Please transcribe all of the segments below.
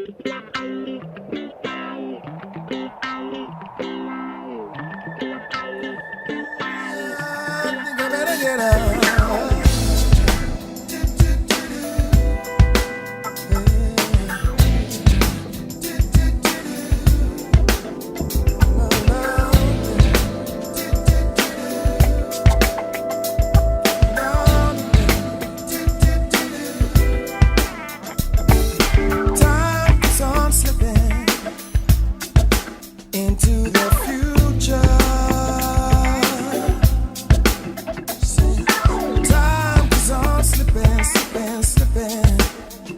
think I better get up. Time keeps on slipping into the future. Time keeps on slipping, slipping, slipping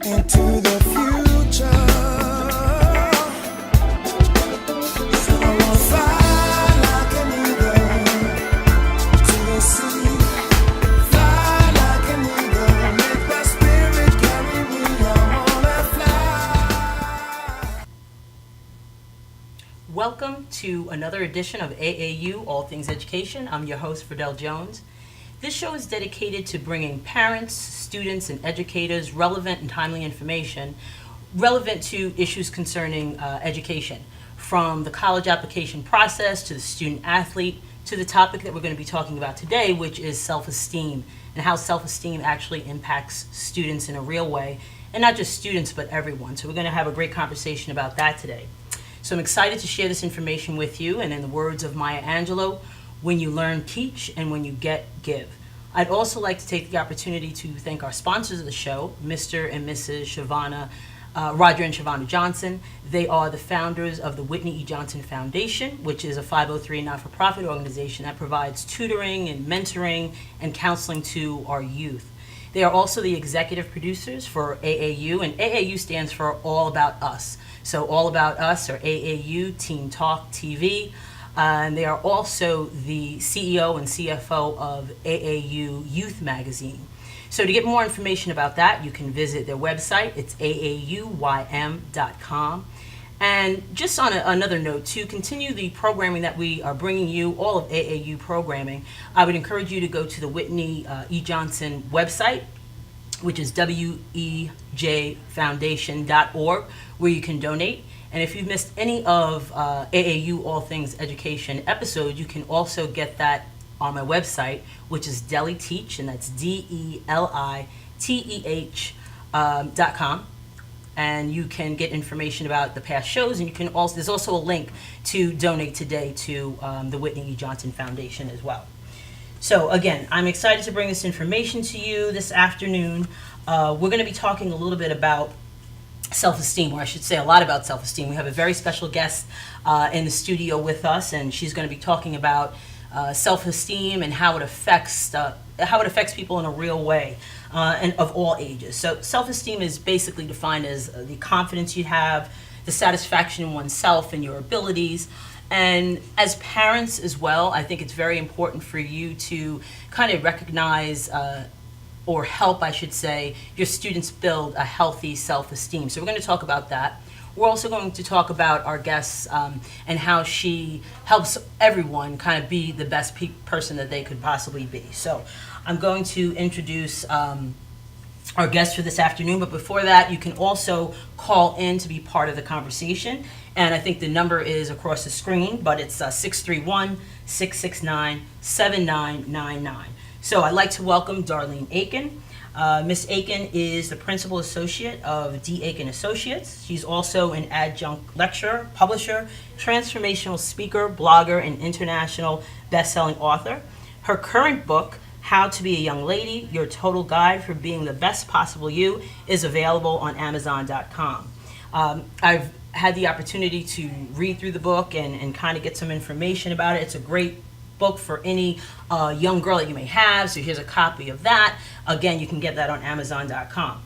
into the future. So I wanna fly like an eagle to the sea. Fly like an eagle, make my spirit carry me. I wanna fly. Welcome to another edition of AAU, All Things Education. I'm your host, Fidel Jones. This show is dedicated to bringing parents, students, and educators relevant and timely information relevant to issues concerning education, from the college application process to the student athlete to the topic that we're going to be talking about today, which is self-esteem and how self-esteem actually impacts students in a real way, and not just students, but everyone. So we're going to have a great conversation about that today. So I'm excited to share this information with you, and in the words of Maya Angelou, when you learn, teach, and when you get, give. I'd also like to take the opportunity to thank our sponsors of the show, Mr. and Mrs. Roger and Shavana Johnson. They are the founders of the Whitney E. Johnson Foundation, which is a 503 not-for-profit organization that provides tutoring and mentoring and counseling to our youth. They are also the executive producers for AAU, and AAU stands for All About Us. So All About Us, or AAU Teen Talk TV. And they are also the CEO and CFO of AAU Youth Magazine. So to get more information about that, you can visit their website. It's aaum.com. And just on another note, to continue the programming that we are bringing you, all of AAU programming, I would encourage you to go to the Whitney E. Johnson website, which is wejfoundation.org, where you can donate. And if you've missed any of AAU All Things Education episodes, you can also get that on my website, which is DeliTeach, and that's DeliTeach.com. And you can get information about the past shows, and you can also, there's also a link to donate today to the Whitney E. Johnson Foundation as well. So again, I'm excited to bring this information to you this afternoon. We're going to be talking a little bit about self-esteem, or I should say a lot about self-esteem. We have a very special guest in the studio with us, and she's going to be talking about self-esteem and how it affects people in a real way, and of all ages. So self-esteem is basically defined as the confidence you have, the satisfaction in oneself and your abilities. And as parents as well, I think it's very important for you to kind of recognize or help, I should say, your students build a healthy self-esteem. So we're going to talk about that. We're also going to talk about our guests and how she helps everyone kind of be the best person that they could possibly be. So I'm going to introduce our guest for this afternoon, but before that, you can also call in to be part of the conversation. And I think the number is across the screen, but it's 631-669-7999. So I'd like to welcome Darlene Aiken. Ms. Aiken is the Principal Associate of D. Aiken Associates. She's also an adjunct lecturer, publisher, transformational speaker, blogger, and international best-selling author. Her current book, How to Be a Young Lady, Your Total Guide for Being the Best Possible You, is available on Amazon.com. I've had the opportunity to read through the book and kind of get some information about it. It's a great book for any young girl that you may have, so here's a copy of that. Again, you can get that on Amazon.com.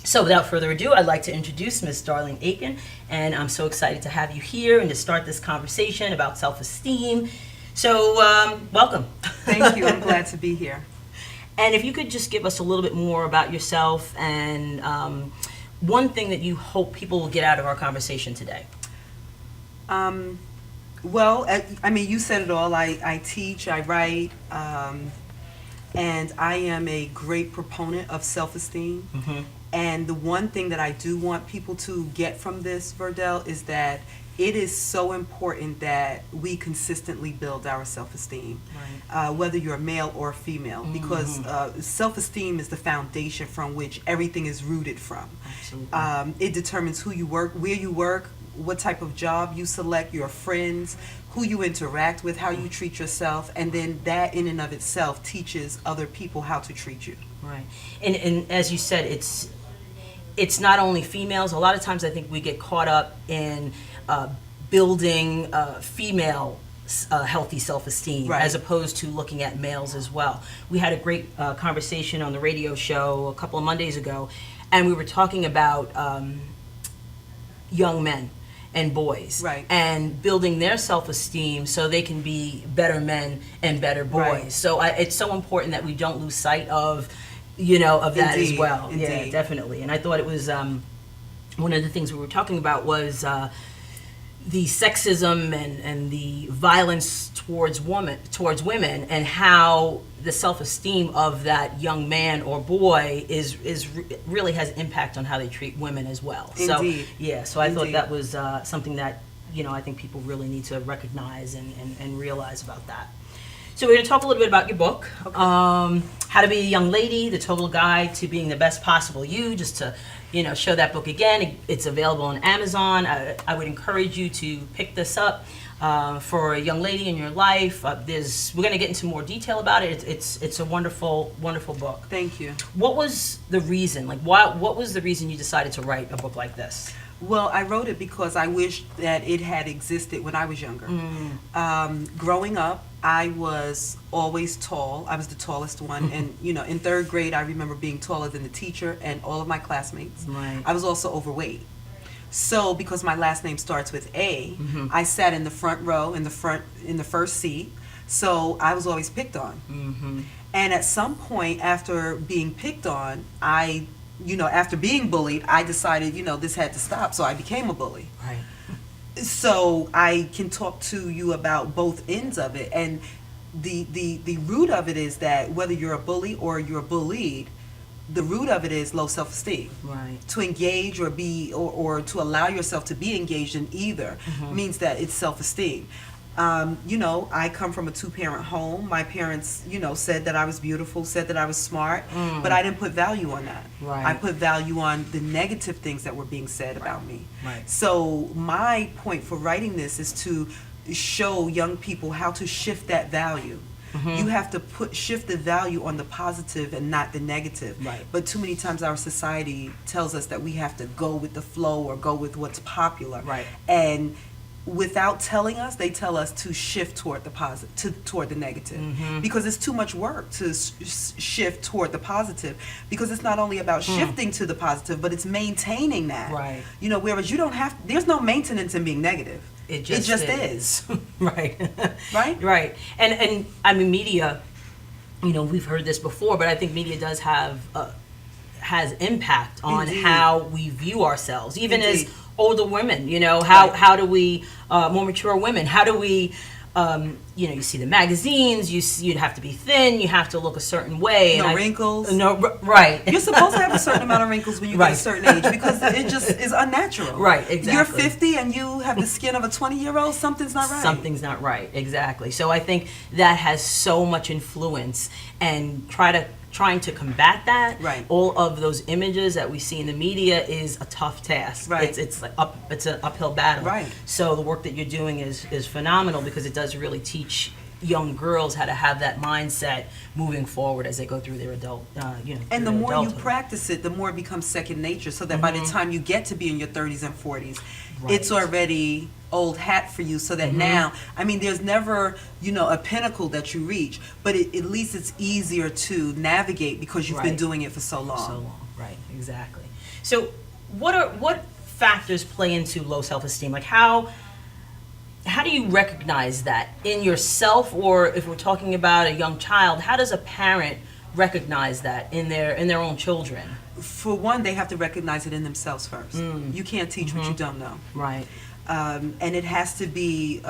So without further ado, I'd like to introduce Ms. Darlene Aiken, and I'm so excited to have you here and to start this conversation about self-esteem. So welcome. Thank you. I'm glad to be here. And if you could just give us a little bit more about yourself and one thing that you hope people will get out of our conversation today. Well, I mean, you said it all. I teach, I write, and I am a great proponent of self-esteem. And the one thing that I do want people to get from this, Verdell, is that it is so important that we consistently build our self-esteem, whether you're male or female, because self-esteem is the foundation from which everything is rooted from. It determines who you work, where you work, what type of job you select, your friends, who you interact with, how you treat yourself, and then that in and of itself teaches other people how to treat you. Right. And as you said, it's not only females. A lot of times I think we get caught up in building female healthy self-esteem, as opposed to looking at males as well. We had a great conversation on the radio show a couple of Mondays ago, and we were talking about young men and boys, and building their self-esteem so they can be better men and better boys. So it's so important that we don't lose sight of, of that as well. Yeah, definitely. And I thought it was one of the things we were talking about was the sexism and the violence towards women, and how the self-esteem of that young man or boy really has impact on how they treat women as well. Indeed. So I thought that was something that I think people really need to recognize and realize about that. So we're going to talk a little bit about your book, How to Be a Young Lady, The Total Guide to Being the Best Possible You. Just to show that book again, it's available on Amazon. I would encourage you to pick this up for a young lady in your life. We're going to get into more detail about it. It's a wonderful, wonderful book. Thank you. What was the reason? What was the reason you decided to write a book like this? Well, I wrote it because I wished that it had existed when I was younger. Growing up, I was always tall. I was the tallest one. And, in third grade, I remember being taller than the teacher and all of my classmates. I was also overweight. So, because my last name starts with A, I sat in the front row, in the first seat. So, I was always picked on. And at some point, after being picked on, after being bullied, I decided, this had to stop, so I became a bully. So I can talk to you about both ends of it, and the root of it is that whether you're a bully or you're bullied, the root of it is low self-esteem. To engage or be or to allow yourself to be engaged in either means that it's self-esteem. I come from a two-parent home. My parents, said that I was beautiful, said that I was smart, but I didn't put value on that. I put value on the negative things that were being said about me. So my point for writing this is to show young people how to shift that value. You have to shift the value on the positive and not the negative. But too many times our society tells us that we have to go with the flow or go with what's popular. And without telling us, they tell us to shift toward the positive, toward the negative, because it's too much work to shift toward the positive, because it's not only about shifting to the positive, but it's maintaining that. Whereas you don't have, there's no maintenance in being negative. It just is. Right. And I mean, media, we've heard this before, but I think media does has impact on how we view ourselves, even as older women. How do we, more mature women, how do we, you see the magazines, you'd have to be thin, you have to look a certain way. No wrinkles. Right. You're supposed to have a certain amount of wrinkles when you get a certain age, because it just is unnatural. Exactly. You're 50 and you have the skin of a 20-year-old, something's not right. Something's not right, exactly. So I think that has so much influence, and trying to combat that, all of those images that we see in the media is a tough task. It's an uphill battle. So the work that you're doing is phenomenal, because it does really teach young girls how to have that mindset moving forward as they go through their adult, and the more you practice it, the more it becomes second nature, so that by the time you get to be in your 30s and 40s, it's already old hat for you, so that now, I mean, there's never, a pinnacle that you reach, but at least it's easier to navigate because you've been doing it for so long. Exactly. So what factors play into low self-esteem? Like how do you recognize that in yourself, or if we're talking about a young child, how does a parent recognize that in their own children? For one, they have to recognize it in themselves first. You can't teach what you don't know. And it has to be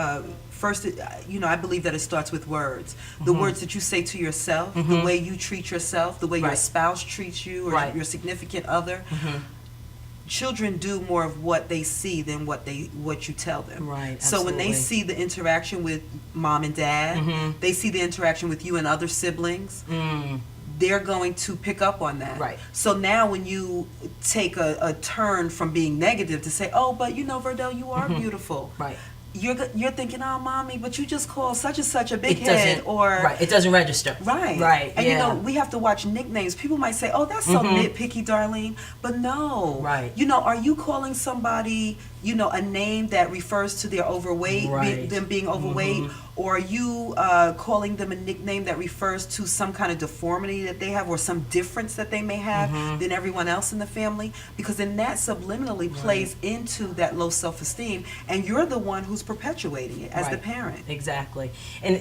first, I believe that it starts with words. The words that you say to yourself, the way you treat yourself, the way your Right. spouse treats you, or Right. your significant other. Children do more of what they see than what you tell them. Right, So when they absolutely. see the interaction with mom and dad, they see the interaction with you and other siblings, they're going to pick up on that. Right. So now when you take a turn from being negative to say, oh, but Verdell, you are beautiful. Right. You're thinking, oh, mommy, but you just called such and such a big It head, doesn't. or Right. It doesn't register. right, Right. And yeah. we have to watch nicknames. People might say, oh, that's so nitpicky, Darlene, but no. Right. Are you calling somebody, a name that refers to their overweight, Right. them being overweight, or are you calling them a nickname that refers to some kind of deformity that they have, or some difference that they may have than everyone else in the family? Because then that subliminally plays into that low self-esteem, and you're the one who's perpetuating it as the Right. parent. Exactly. And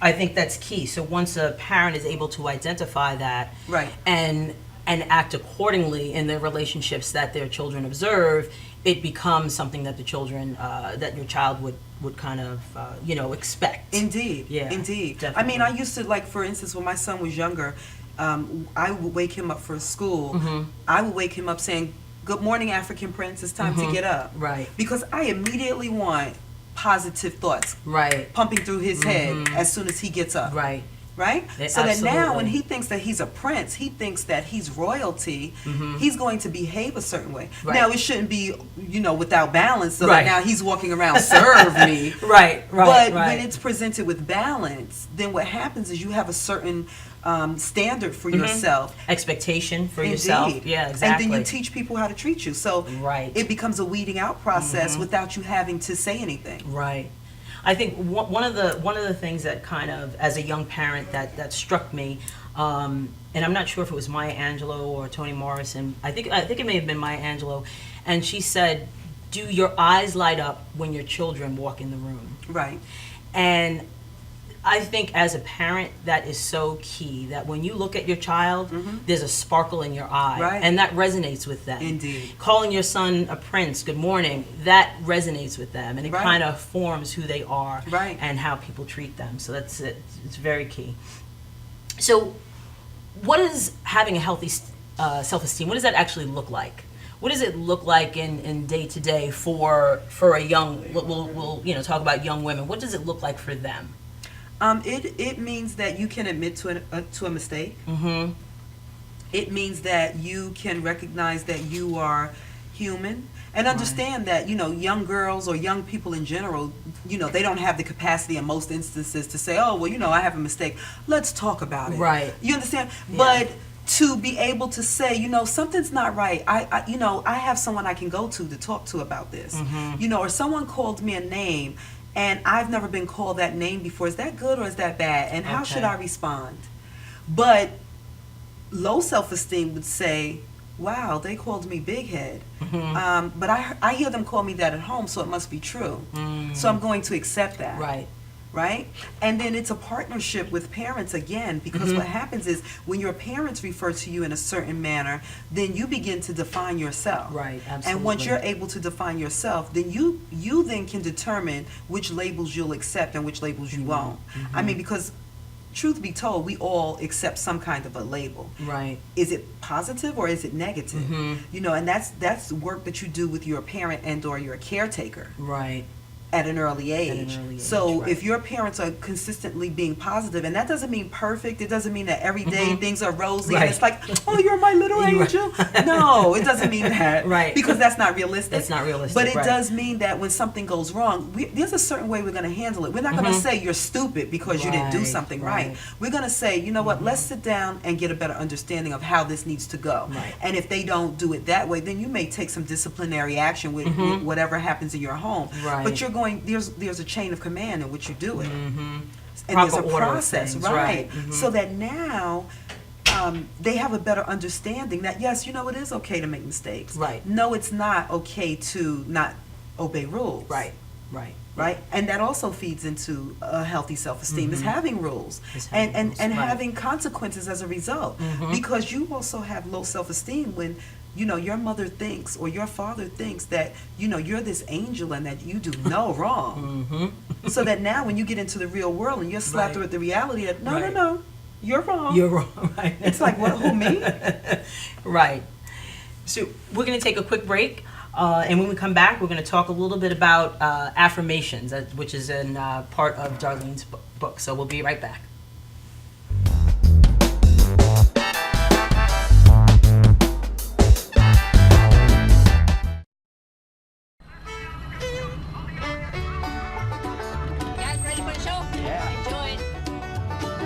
I think that's key. So once a parent is able to identify that, Right. and act accordingly in their relationships that their children observe, it becomes something that the children, that your child would kind of, expect. Indeed. Yeah, Indeed. definitely. I mean, I used to, like, for instance, when my son was younger, I would wake him up for school. I would wake him up saying, good morning, African Prince. It's time to get up. Right. Because I immediately want positive thoughts Right. pumping through his head as soon as he gets up. Right. Right? Yeah, So that now absolutely. when he thinks that he's a prince, he thinks that he's royalty, he's going to behave a certain way. Right. Now, it shouldn't be, without balance, so Right. that now he's walking around, serve me. Right. Right. But right. when it's presented with balance, then what happens is you have a certain standard for yourself. Expectation for yourself. Indeed. Yeah, exactly. And then you teach people how to treat you. So Right. it becomes a weeding out process without you having to say anything. Right. I think one of the things that kind of, as a young parent, that struck me, and I'm not sure if it was Maya Angelou or Toni Morrison. I think it may have been Maya Angelou, and she said, "Do your eyes light up when your children walk in the room?" Right. And I think as a parent, that is so key, that when you look at your child, there's a sparkle in your eye. Right. And that resonates with them. Indeed. Calling your son a prince, good morning, that resonates with them. And it Right. kind of forms who they are Right. and how people treat them. So that's it. It's very key. So what is having a healthy self-esteem? What does that actually look like? What does it look like in day to day for a young, we'll talk about young women. What does it look like for them? It means that you can admit to a mistake. Mm-hmm. It means that you can recognize that you are human and understand that, young girls or young people in general, they don't have the capacity in most instances to say, oh, well, I have a mistake. Let's talk about it. Right. You understand? Yeah. But to be able to say, something's not right. I have someone I can go to talk to about this. Or someone called me a name and I've never been called that name before. Is that good or is that bad? And how should I respond? But low self-esteem would say, wow, they called me big head. But I hear them call me that at home, so it must be true. So I'm going to accept that. Right. Right? And then it's a partnership with parents again, because what happens is when your parents refer to you in a certain manner, then you begin to define yourself. Right, absolutely. And once you're able to define yourself, then you then can determine which labels you'll accept and which labels you won't. I mean, because truth be told, we all accept some kind of a label. Right. Is it positive or is it negative? And that's work that you do with your parent and or your caretaker. Right. At an early age. At an early age, So right. if your parents are consistently being positive, and that doesn't mean perfect, it doesn't mean that every day things are rosy and Right. it's like, oh, you're my little Right. angel. No, it doesn't mean that. Right. Because that's not realistic. That's not realistic, But it right. does mean that when something goes wrong, there's a certain way we're going to handle it. We're not going to say you're stupid because you didn't do Right, something right. right. We're going to say, you know what, let's sit down and get a better understanding of how this needs to go. Right. And if they don't do it that way, then you may take some disciplinary action with whatever happens in your home. Right. But you're going, there's a chain of command in which you do it. And Proper there's a order of process, things, right? right. So that now they have a better understanding that, yes, it is okay to make mistakes. Right. No, it's not okay to not obey rules. Right. Right. Right? And that also feeds into a healthy self-esteem, is having rules. Is having And rules, and right. having consequences as a result. Because you also have low self-esteem when your mother thinks or your father thinks that, you're this angel and that you do no wrong. So that now when you get into the real world and you're slapped Right. with the reality that, no, Right. no, you're wrong. You're wrong, right? It's like, what, who, me? Right. So we're going to take a quick break, and when we come back, we're going to talk a little bit about affirmations, which is in part of Darlene's book. So we'll be right back. Guys, ready for the show? Yeah. Enjoy.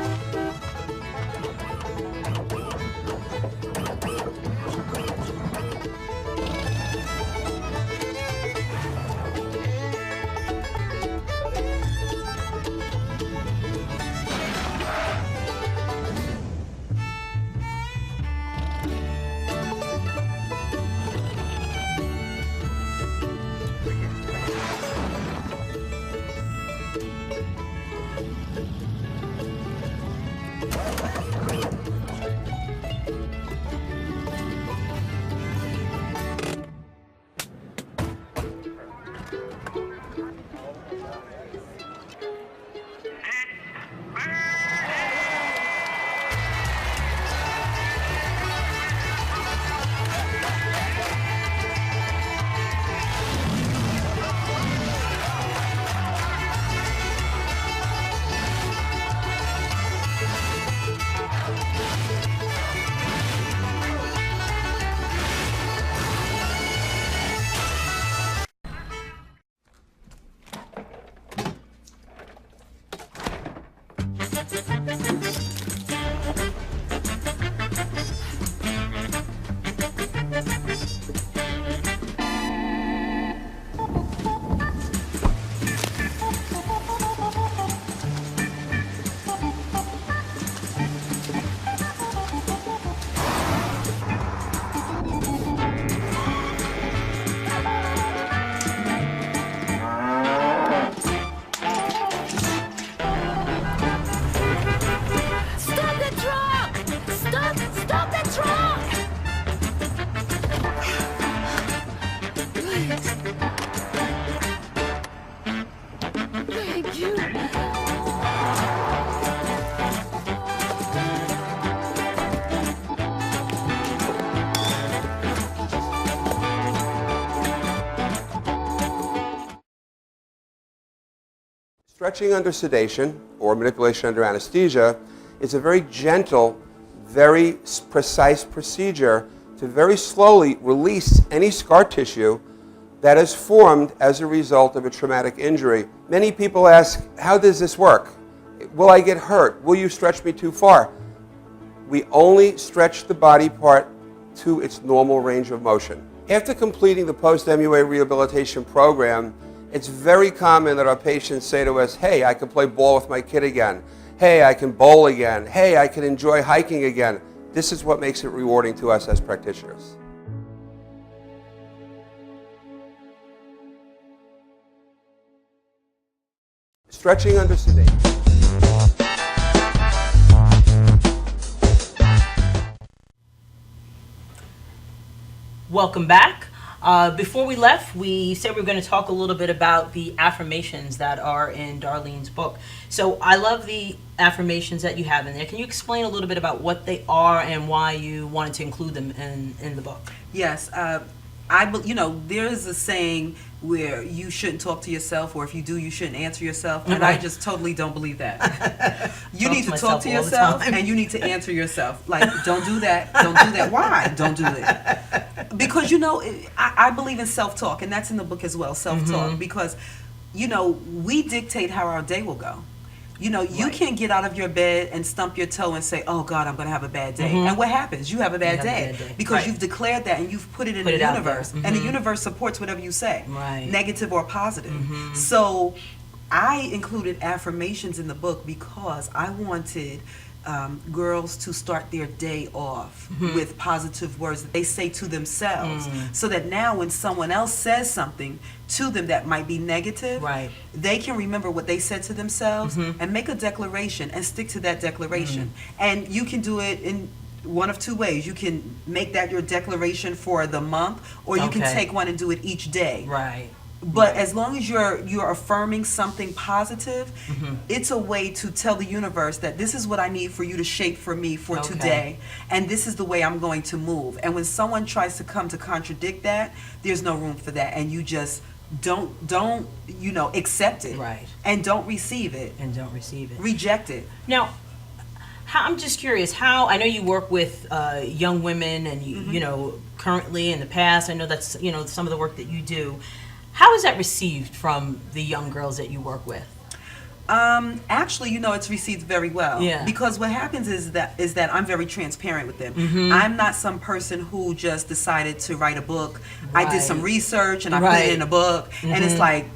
Stop the truck! Stop the truck! Thank you. Stretching under sedation or manipulation under anesthesia is a very gentle, very precise procedure to very slowly release any scar tissue that is formed as a result of a traumatic injury. Many people ask, how does this work? Will I get hurt? Will you stretch me too far? We only stretch the body part to its normal range of motion. After completing the post-MUA rehabilitation program, it's very common that our patients say to us, hey, I can play ball with my kid again. Hey, I can bowl again. Hey, I can enjoy hiking again. This is what makes it rewarding to us as practitioners. Stretching under sedation. Welcome back. Before we left, we said we were going to talk a little bit about the affirmations that are in Darlene's book. So I love the affirmations that you have in there. Can you explain a little bit about what they are and why you wanted to include them in the book? Yes. There's a saying where you shouldn't talk to yourself, or if you do, you shouldn't answer yourself. And I Right. just totally don't believe that. You Talk need to to talk to myself all the yourself time. and you need to answer yourself. Like, don't do that. Don't do that. Why? Don't do that. Because, I believe in self-talk, and that's in the book as well, self-talk. Because, we dictate how our day will go. You Right. can't get out of your bed and stump your toe and say, oh, God, I'm going to have a bad day. And what happens? You have a bad have a day. bad day. Because Right. you've declared that and you've put it in Put the it out there. universe. And the universe supports whatever you say, Right. negative or positive. So I included affirmations in the book because I wanted girls to start their day off with positive words that they say to themselves, so that now when someone else says something to them that might be negative, Right. they can remember what they said to themselves and make a declaration and stick to that declaration. And you can do it in one of two ways. You can make that your declaration for the month, or you can Okay. take one and do it each day. Right. But as long as you're affirming something positive, Mm-hmm. it's a way to tell the universe that this is what I need for you to shape for me for Okay. today, and this is the way I'm going to move. And when someone tries to come to contradict that, there's no room for that, and you just don't accept it, Right. and don't receive it, And don't receive it. reject it. Now, I'm just curious, how, I know you work with young women and, you know, currently in the past, I know that's, you know, some of the work that you do. How is that received from the young girls that you work with? Actually, it's received very well. Yeah. Because what happens is that I'm very transparent with them. Mm-hmm. I'm not some person who just decided to write a book. I did some Right. research and I put Right. it in a book, and it's like,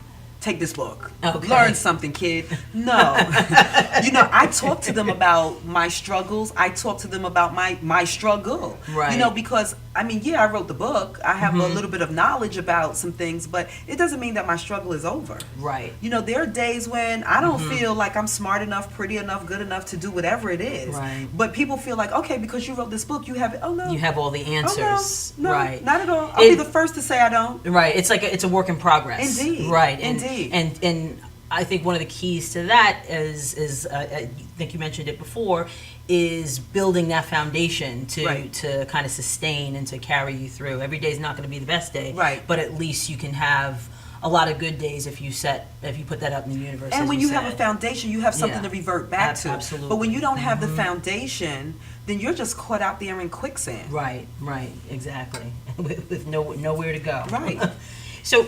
take this book, Okay. learn something, kid. No, I talk to them about my struggles. I talk to them about my struggle. Right. Because I wrote the book. I have a little bit of knowledge about some things, but it doesn't mean that my struggle is over. Right. There are days when I don't feel like I'm smart enough, pretty enough, good enough to do whatever it is. Right. But people feel like, okay, because you wrote this book, you have it. Oh no. You have all the Oh, answers. no, Right. not at all. I'll be It- the first to say I don't. Right. It's like it's a work in progress. Indeed. Right. Indeed. And I think one of the keys to that is I think you mentioned it before, is building that foundation Right. to kind of sustain and to carry you through. Every day is not going to be the best day. Right. But at least you can have a lot of good days if you put that up in the universe. And as when you have a said. foundation, you have something Yeah. to revert back to. Absolutely. But when you don't have the foundation, then you're just caught out there in quicksand. Right, exactly. with nowhere to go. Right. So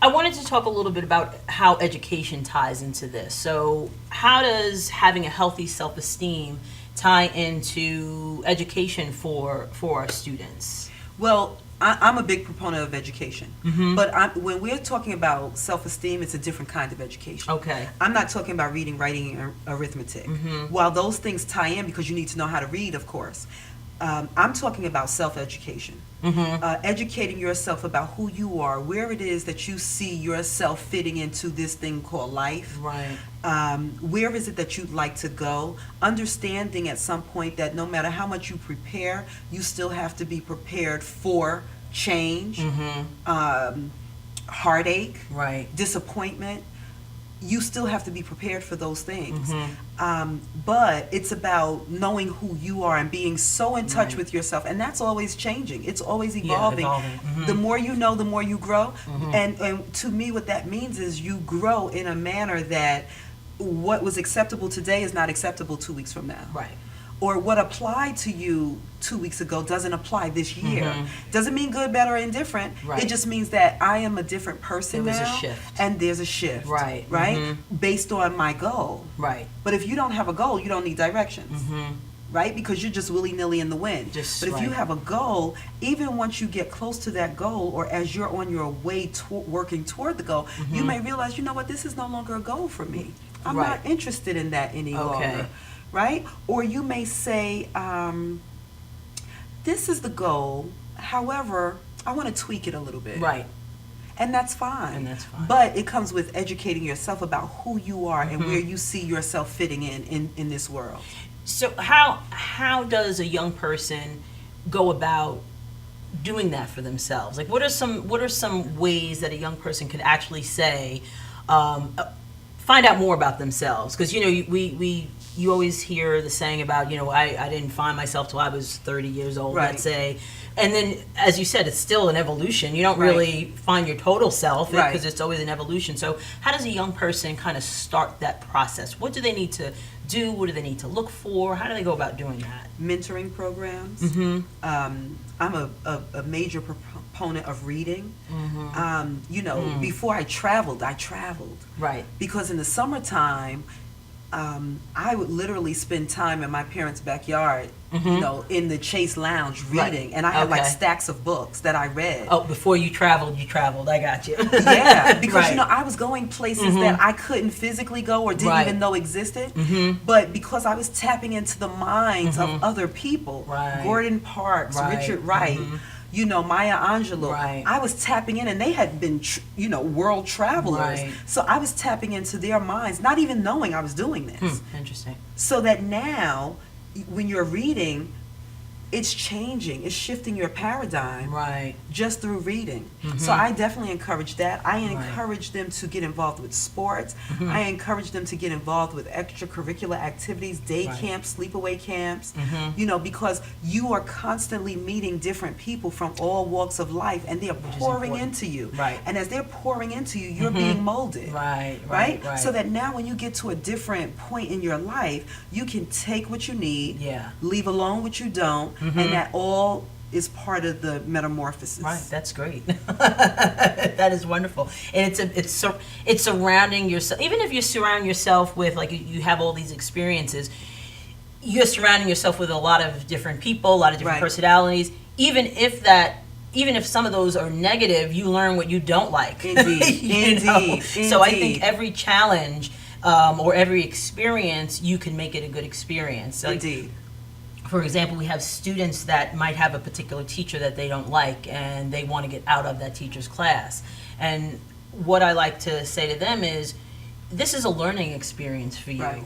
I wanted to talk a little bit about how education ties into this. So how does having a healthy self-esteem tie into education for our students? Well, I'm a big proponent of education, but when we're talking about self-esteem, it's a different kind of education. Okay. I'm not talking about reading, writing, and arithmetic. While those things tie in because you need to know how to read, of course, I'm talking about self-education. Educating yourself about who you are, where it is that you see yourself fitting into this thing called life. Right. Where is it that you'd like to go? Understanding at some point that no matter how much you prepare, you still have to be prepared for change, heartache, Right. disappointment. You still have to be prepared for those things. But it's about knowing who you are and being so in touch Right. with yourself. And that's always changing. It's always evolving. evolving. The more you know, the more you grow. And to me, what that means is you grow in a manner that what was acceptable today is not acceptable 2 weeks from now. Right. Or what applied to you 2 weeks ago doesn't apply this year. Doesn't mean good, bad, or indifferent. Right. It just means that I am a different person There was a now. shift. And there's a shift. Right. Right? Based on my goal. Right. But if you don't have a goal, you don't need directions. Right? Because you're just willy-nilly in the wind. Just but if you right. have a goal, even once you get close to that goal, or as you're on your way working toward the goal, you may realize, you know what, this is no longer a goal for me. I'm Right. not interested in that any Okay. longer. Right? Or you may say, this is the goal, however, I want to tweak it a little bit. Right. And that's fine. And that's fine. But it comes with educating yourself about who you are and where you see yourself fitting in this world. So how does a young person go about doing that for themselves? Like, what are some ways that a young person could actually say, find out more about themselves? Because you always hear the saying about, I didn't find myself till I was 30 years old, Right. let's say. And then, as you said, it's still an evolution. You don't Right. really find your total self because Right. it's always an evolution. So how does a young person kind of start that process? What do they need to do? What do they need to look for? How do they go about doing that? Mentoring programs. I'm a major proponent of reading. Before I traveled. Right. Because in the summertime, I would literally spend time in my parents' backyard, in the Chase Lounge reading. Right. And I had like Okay. stacks of books that I read. Oh, before you traveled. I got you. Yeah, because Right. I was going places that I couldn't physically go or didn't Right. even know existed. But because I was tapping into the minds of other people, Right. Gordon Parks, Right. Richard Wright, Maya Angelou, Right. I was tapping in, and they had been, world travelers. Right. So I was tapping into their minds, not even knowing I was doing this. Interesting. So that now, when you're reading, it's changing, it's shifting your paradigm Right. just through reading. So I definitely encourage that. I encourage them to get involved with sports. I encourage them to get involved with extracurricular activities, day Right. camps, sleepaway camps, you know, because you are constantly meeting different people from all walks of life, and they're is pouring important. into you. Right. And as they're pouring into you, you're being molded. Right. Right? So that now when you get to a different point in your life, you can take what you need, Yeah. leave alone what you don't, and that all is part of the metamorphosis. Right, that's great. That is wonderful, and it's surrounding yourself. Even if you surround yourself with, like, you have all these experiences, you're surrounding yourself with a lot of different people, a lot of different Right. personalities. Even if some of those are negative, you learn what you don't like. Indeed, You know? indeed, So I think indeed. every challenge or every experience, you can make it a good experience. Like, Indeed. for example, we have students that might have a particular teacher that they don't like, and they want to get out of that teacher's class. And what I like to say to them is, this is a learning experience for you. Right.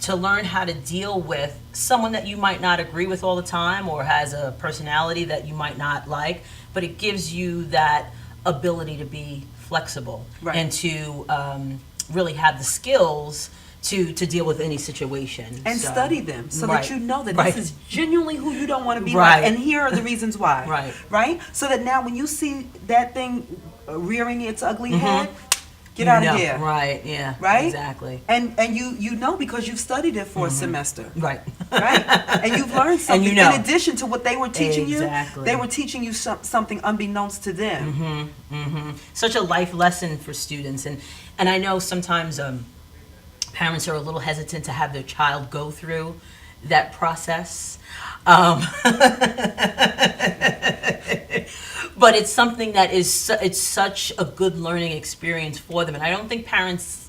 To learn how to deal with someone that you might not agree with all the time, or has a personality that you might not like, but it gives you that ability to be flexible Right. and to really have the skills to deal with any situation. And So- study them so Right. that you know that Right. this is genuinely who you don't want to be Right. like. And here are the reasons why. Right. Right? So that now when you see that thing rearing its ugly head, get out You of know. here. Right, yeah. Right? Exactly. And you know because you've studied it for a semester. Right. Right? And you've learned something. you know. In addition to what they were teaching Exactly. you, they were teaching you something unbeknownst to them. Such a life lesson for students. And I know sometimes parents are a little hesitant to have their child go through that process. But it's something that it's such a good learning experience for them. And I don't think parents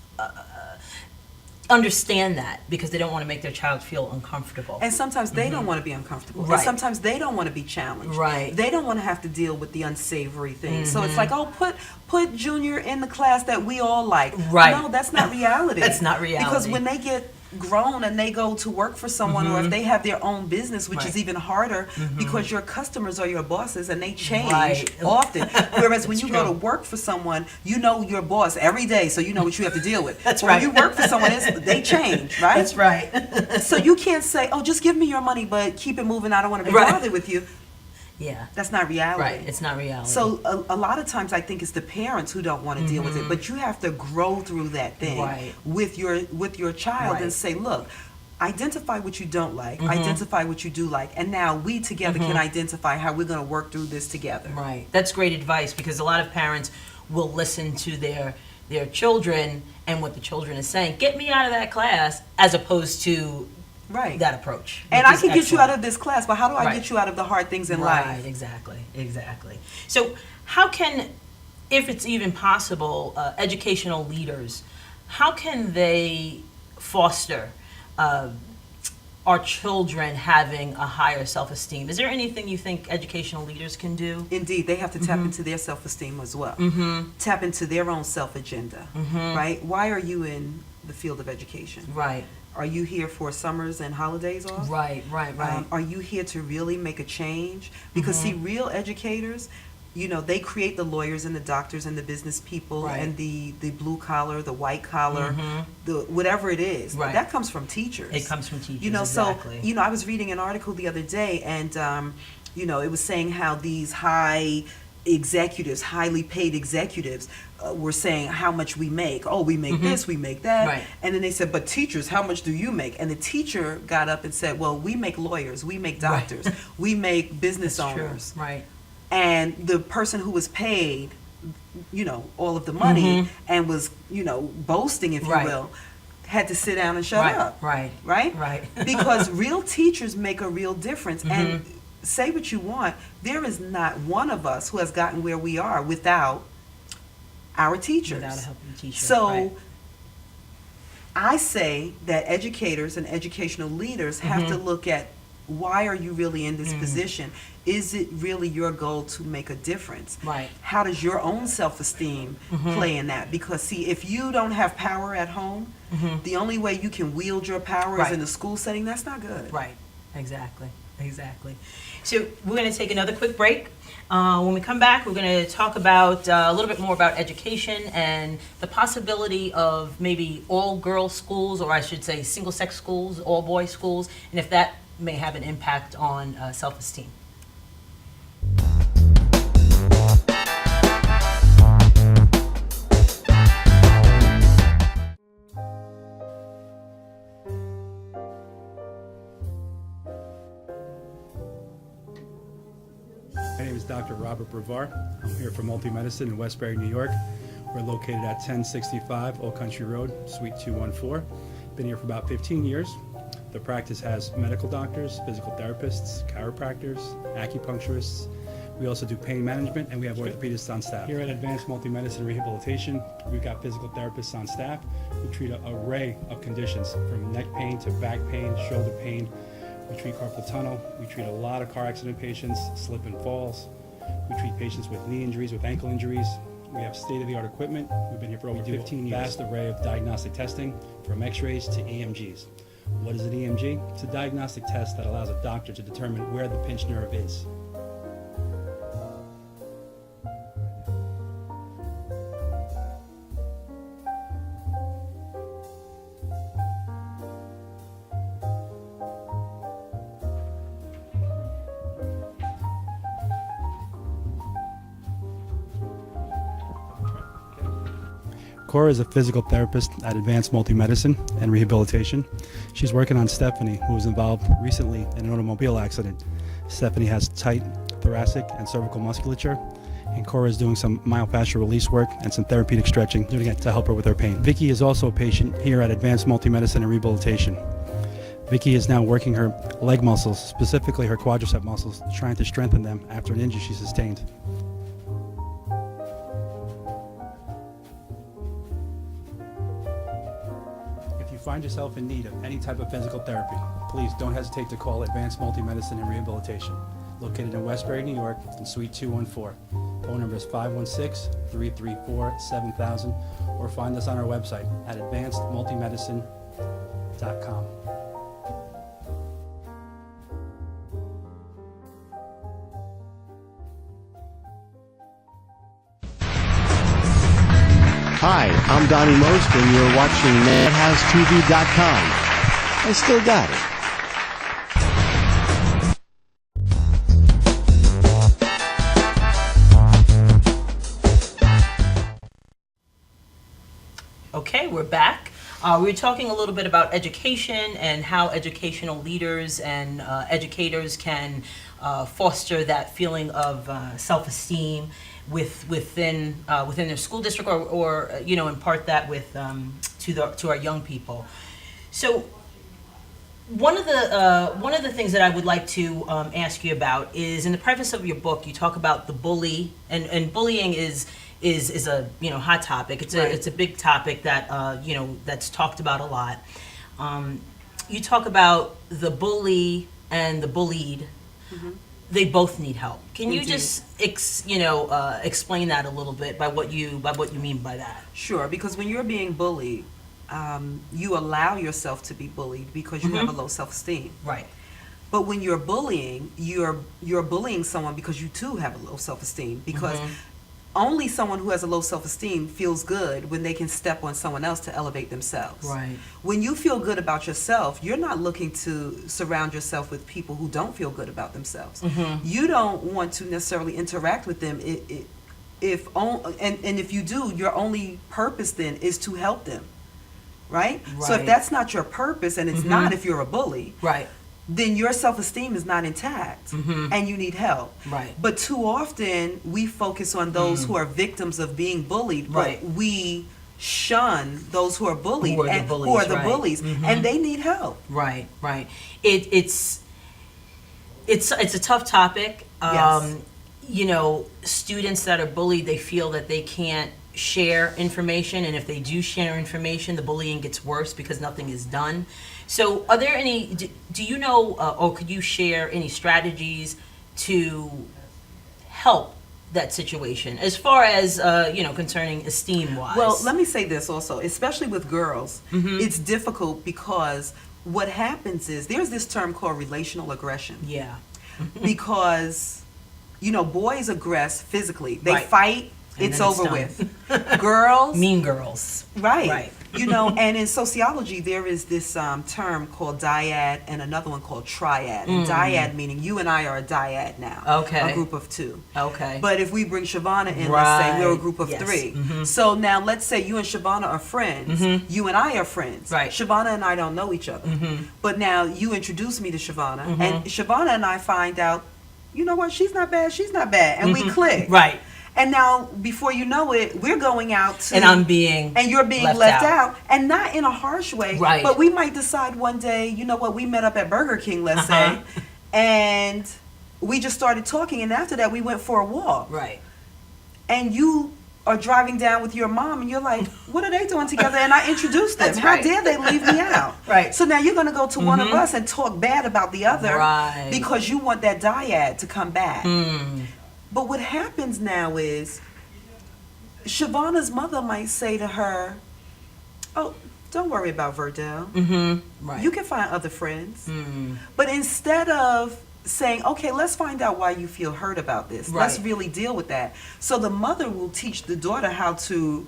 understand that, because they don't want to make their child feel uncomfortable. And sometimes they don't want to be uncomfortable. Right. And sometimes they don't want to be challenged. Right. They don't want to have to deal with the unsavory things. So it's like, oh, put Junior in the class that we all like. Right. No, that's not reality. That's not reality. Because when they get grown and they go to work for someone, or if they have their own business, which is Right. even harder, because your customers are your bosses and they change Right. often. Whereas when It's you go to true. work for someone, you know your boss every day, so you know what you have to deal with. That's But right. when you work for someone, they change, right? That's right. So you can't say, oh, just give me your money, but keep it moving. I don't want to be Right. bothered with you. Yeah. That's not reality. Right. It's not reality. So a lot of times I think it's the parents who don't want to deal with it, but you have to grow through that thing Right. with your child Right. and say, look, identify what you don't like, identify what you do like, and now we together can identify how we're going to work through this together. Right. That's great advice, because a lot of parents will listen to their children and what the children is saying. Get me out of that class, as opposed to Right. that approach. And which I is can get you out excellent. of this class, but how do I Right. get you out of the hard things in Right. life? Exactly. So how can, if it's even possible, educational leaders, how can they foster our children having a higher self-esteem? Is there anything you think educational leaders can do? Indeed, they have to tap into their self-esteem as well. Tap into their own self-agenda, right? Why are you in the field of education? Right. Are you here for summers and holidays off? Right. Are you here to really make a change? Because see, real educators, you know, they create the lawyers and the doctors and the business people Right. and the blue collar, the white collar, the whatever it is. Right. That comes from teachers. It comes from teachers. You know, exactly. so, you know, I was reading an article the other day, and, you know, it was saying how these high executives, highly paid executives, were saying how much we make. Oh, we make this, we make that. Right. And then they said, but teachers, how much do you make? And the teacher got up and said, well, we make lawyers, we make doctors, we make business That's true. owners. Right. And the person who was paid, you know, all of the money and was, you know, boasting, if Right. you will, had to sit down and shut Right. up. Right. Right? Right. Because real teachers make a real difference. And say what you want, there is not one of us who has gotten where we are without our teachers. Without a helping teacher. So right. I say that educators and educational leaders have to look at, why are you really in this position? Is it really your goal to make a difference? Right. How does your own self-esteem play in that? Because see, if you don't have power at home, the only way you can wield your power is Right. in the school setting. That's not good. Right. Exactly. Exactly. So we're going to take another quick break. When we come back, we're going to talk about a little bit more about education and the possibility of maybe all-girls schools, or I should say single-sex schools, all-boys schools, and if that may have an impact on self-esteem. My name is Dr. Robert Brevard. I'm here for Multi-Medicine in Westbury, New York. We're located at 1065 Old Country Road, Suite 214. Been here for about 15 years. The practice has medical doctors, physical therapists, chiropractors, acupuncturists. We also do pain management, and we have orthopedists on staff. Here at Advanced Multi-Medicine Rehabilitation, we've got physical therapists on staff who treat an array of conditions, from neck pain to back pain, shoulder pain. We treat carpal tunnel. We treat a lot of car accident patients, slip and falls. We treat patients with knee injuries, with ankle injuries. We have state-of-the-art equipment. We've been here for over 15 years. Vast array of diagnostic testing, from x-rays to EMGs. What is an EMG? It's a diagnostic test that allows a doctor to determine where the pinched nerve is. Cora is a physical therapist at Advanced Multi-Medicine and Rehabilitation. She's working on Stephanie, who was involved recently in an automobile accident. Stephanie has tight thoracic and cervical musculature, and Cora is doing some myofascial release work and some therapeutic stretching, doing it to help her with her pain. Vicky is also a patient here at Advanced Multi-Medicine and Rehabilitation. Vicky is now working her leg muscles, specifically her quadricep muscles, trying to strengthen them after an injury she sustained. If you find yourself in need of any type of physical therapy, please don't hesitate to call Advanced Multi-Medicine and Rehabilitation, located in Westbury, New York, in Suite 214. Phone number is 516-334-7000, or find us on our website at advancedmultimedicine.com. Hi, I'm Donnie Most, and you're watching Madhousetv.com. I still got it. Okay, we're back. We were talking a little bit about education and how educational leaders and educators can foster that feeling of self-esteem within their school district, or impart that with to our young people. So one of the things that I would like to ask you about is, in the preface of your book, you talk about the bully, and bullying is a hot topic. It's a big topic that that's talked about a lot. You talk about the bully and the bullied. Mm-hmm. They both need help. Can you just explain that a little bit by what you mean by that? Sure, because when you're being bullied, you allow yourself to be bullied because you have a low self-esteem. Right. But when you're bullying, you're bullying someone because you too have a low self-esteem, because only someone who has a low self-esteem feels good when they can step on someone else to elevate themselves. Right. When you feel good about yourself, you're not looking to surround yourself with people who don't feel good about themselves. You don't want to necessarily interact with them if you do, your only purpose then is to help them. Right? So if that's not your purpose, and it's not if you're a bully, right, then your self-esteem is not intact, and you need help. Right. But too often we focus on those who are victims of being bullied, but we shun those who are bullied, who are the bullies, and they need help. Right. It's a tough topic. Yes. Students that are bullied, they feel that they can't share information, and if they do share information, the bullying gets worse because nothing is done. So are there any, do you know, or could you share any strategies to help that situation as far as, concerning esteem-wise? Well, let me say this also, especially with girls, it's difficult because what happens is there's this term called relational aggression. Yeah. Because, boys aggress physically. They Right. fight, And it's then it's over done. with. Girls, Mean girls. right. Right. And in sociology, there is this term called dyad and another one called triad. And dyad meaning you and I are a dyad now. Okay. A group of two. Okay. But if we bring Shavana in, let's say we're a Right. group of Yes. three. Mhm. So now let's say you and Shavana are friends. You and I are friends. Right. Shavana and I don't know each other. But now you introduce me to Shavana, and Shavana and I find out, you know what, she's not bad, and we click. Right. And now, before you know it, we're going out to... And I'm being And you're being left out. And not in a harsh way. Right. But we might decide one day, you know what, we met up at Burger King, let's Uh-huh. say, and we just started talking, and after that, we went for a walk. Right. And you are driving down with your mom, and you're like, what are they doing together? And I introduced them. That's How right. dare they leave me out? Right. So now you're going to go to one of us and talk bad about the other Right. because you want that dyad to come back. Mm. But what happens now is Shavana's mother might say to her, oh, don't worry about Verdell. Right. You can find other friends. Mm. But instead of saying, okay, let's find out why you feel hurt about this. Let's Right. really deal with that. So the mother will teach the daughter how to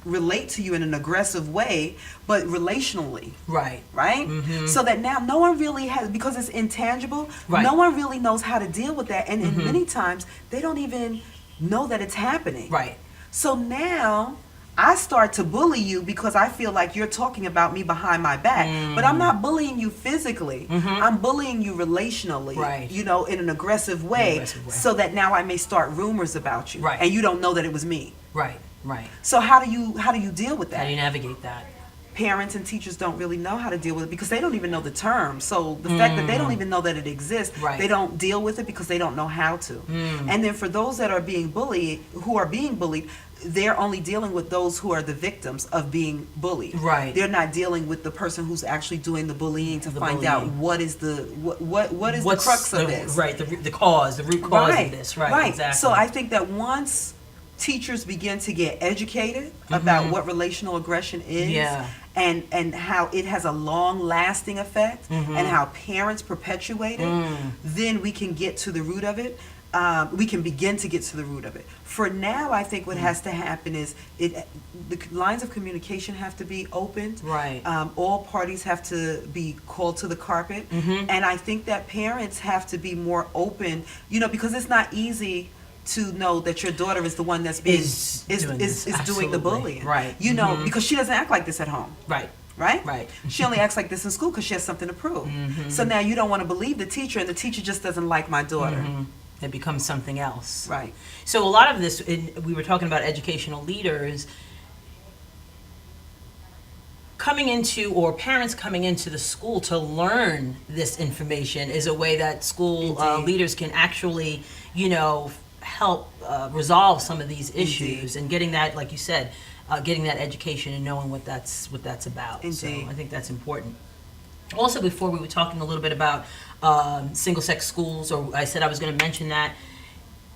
relate to you in an aggressive way, but relationally. Right. Right? So that now no one really has, because it's intangible, Right. no one really knows how to deal with that. And many times they don't even know that it's happening. Right. So now I start to bully you because I feel like you're talking about me behind my back. But I'm not bullying you physically. I'm bullying you relationally, Right. in an aggressive way, aggressive way. so that now I may start rumors about you. Right. And you don't know that it was me. Right. Right. So how do you deal with How that? do you navigate that? Parents and teachers don't really know how to deal with it because they don't even know the term. So the fact that they don't even know that it exists, Right. they don't deal with it because they don't know how to. And then for those that are being bullied, they're only dealing with those who are the victims of being bullied. Right. They're not dealing with the person who's actually doing the bullying to The find out bullying. what is the What's the crux of this. Right. The cause, the root cause of this. Right. Exactly. So I think that once teachers begin to get educated about what relational aggression is, Yeah. and how it has a long lasting effect, and how parents perpetuate it, then we can get to the root of it. We can begin to get to the root of it. For now, I think what has to happen is the lines of communication have to be opened. Right. All parties have to be called to the carpet, and I think that parents have to be more open. Because it's not easy to know that your daughter is the one that's being Is is doing this. doing the Absolutely. bullying. Right. Because she doesn't act like this at home. Right. Right? Right. She only acts like this in school because she has something to prove. So now you don't want to believe the teacher, and the teacher just doesn't like my daughter. It becomes something else. Right. So a lot of this, we were talking about educational leaders coming into, or parents coming into the school to learn this information is a way that school Indeed. leaders can actually, help resolve some of these issues. Indeed. And getting that, like you said, getting that education and knowing what that's about. Indeed. So I think that's important. Also, before we were talking a little bit about single-sex schools, or I said I was going to mention that.